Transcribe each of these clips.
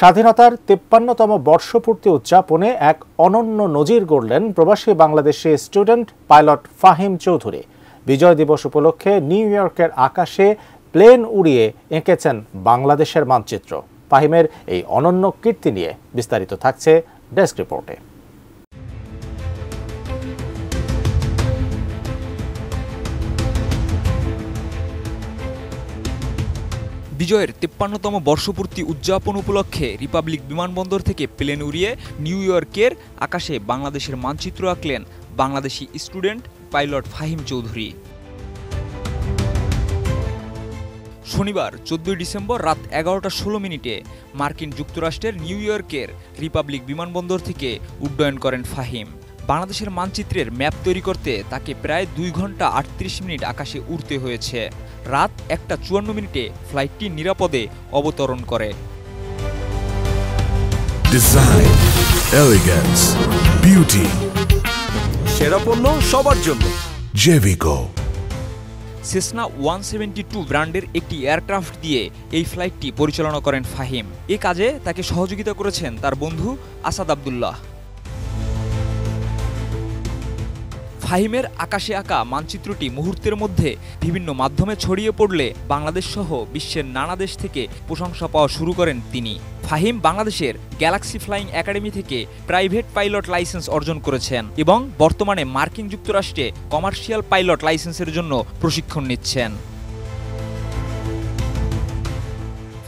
স্বাধীনতার ৫৩তম বর্ষপূর্তি উদযাপনে এক অনন্য নজির গড়লেন প্রবাসী বাংলাদেশি স্টুডেন্ট পাইলট ফাহিম চৌধুরী। বিজয় দিবস উপলক্ষে নিউ ইয়র্কের আকাশে প্লেন উড়িয়ে এঁকেছেন বাংলাদেশের মানচিত্র। ফাহিমের এই অনন্য কীর্তি নিয়ে বিস্তারিত থাকছে ডেস্ক রিপোর্টে। বিজয়ের ৫৩তম বর্ষপূর্তি উদযাপন উপলক্ষে রিপাবলিক বিমানবন্দর থেকে প্লেন উড়িয়ে নিউ ইয়র্কের আকাশে বাংলাদেশের মানচিত্র আঁকলেন বাংলাদেশি স্টুডেন্ট পাইলট ফাহিম চৌধুরী। শনিবার ১৪ ডিসেম্বর রাত ১১টা ১৬ মার্কিন যুক্তরাষ্ট্রের নিউ ইয়র্কের রিপাবলিক বিমানবন্দর থেকে উড্ডয়ন করেন ফাহিম। বাংলাদেশের মানচিত্রের ম্যাপ তৈরি করতে তাকে প্রায় ২ ঘন্টা ৩৮ মিনিট আকাশে উড়তে হয়েছে। রাত ১টা ৫৪ ফ্লাইটটি নিরাপদে অবতরণ করে। ডিজাইন, এলিগেন্স, বিউটি, সেরা পণ্য সবার জন্য জেভিকো। সেসনা 172 ব্র্যান্ডের একটি এয়ারক্রাফট দিয়ে এই ফ্লাইটটি পরিচালনা করেন ফাহিম। এ কাজে তাকে সহযোগিতা করেছেন তার বন্ধু আসাদ আব্দুল্লাহ। ফাহিমের আকাশে আঁকা মানচিত্রটি মুহূর্তের মধ্যে বিভিন্ন মাধ্যমে ছড়িয়ে পড়লে বাংলাদেশ সহ বিশ্বের নানা দেশ থেকে প্রশংসা পাওয়া শুরু করেন তিনি। ফাহিম বাংলাদেশের গ্যালাক্সি ফ্লাইং একাডেমি থেকে প্রাইভেট পাইলট লাইসেন্স অর্জন করেছেন এবং বর্তমানে মার্কিন যুক্তরাষ্ট্রে কমার্শিয়াল পাইলট লাইসেন্সের জন্য প্রশিক্ষণ নিচ্ছেন।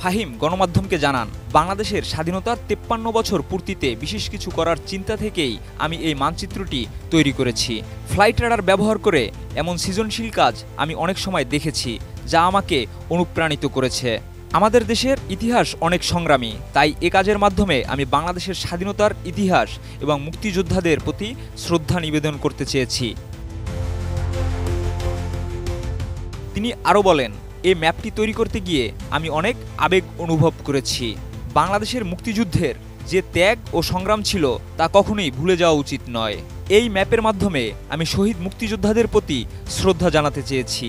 ফাহিম গণমাধ্যমকে জানান, বাংলাদেশের স্বাধীনতার ৫৩ বছর পূর্তিতে বিশেষ কিছু করার চিন্তা থেকেই আমি এই মানচিত্রটি তৈরি করেছি। ফ্লাইট রাডার ব্যবহার করে এমন সৃজনশীল কাজ আমি অনেক সময় দেখেছি, যা আমাকে অনুপ্রাণিত করেছে। আমাদের দেশের ইতিহাস অনেক সংগ্রামী, তাই এ কাজের মাধ্যমে আমি বাংলাদেশের স্বাধীনতার ইতিহাস এবং মুক্তিযোদ্ধাদের প্রতি শ্রদ্ধা নিবেদন করতে চেয়েছি। তিনি আরও বলেন, এই ম্যাপটি তৈরি করতে গিয়ে আমি অনেক আবেগ অনুভব করেছি। বাংলাদেশের মুক্তিযুদ্ধের যে ত্যাগ ও সংগ্রাম ছিল তা কখনোই ভুলে যাওয়া উচিত নয়। এই ম্যাপের মাধ্যমে আমি শহীদ মুক্তিযোদ্ধাদের প্রতি শ্রদ্ধা জানাতে চেয়েছি।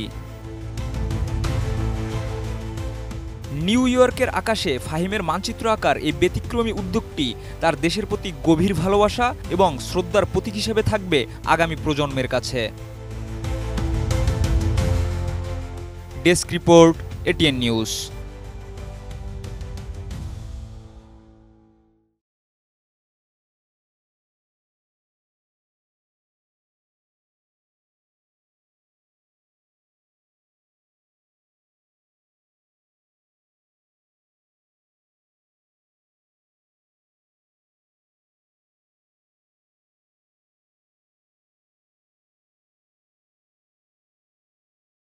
নিউ ইয়র্কের আকাশে ফাহিমের মানচিত্র আঁকার এই ব্যতিক্রমী উদ্যোগটি তার দেশের প্রতি গভীর ভালোবাসা এবং শ্রদ্ধার প্রতীক হিসেবে থাকবে আগামী প্রজন্মের কাছে। Desk report, ATN news.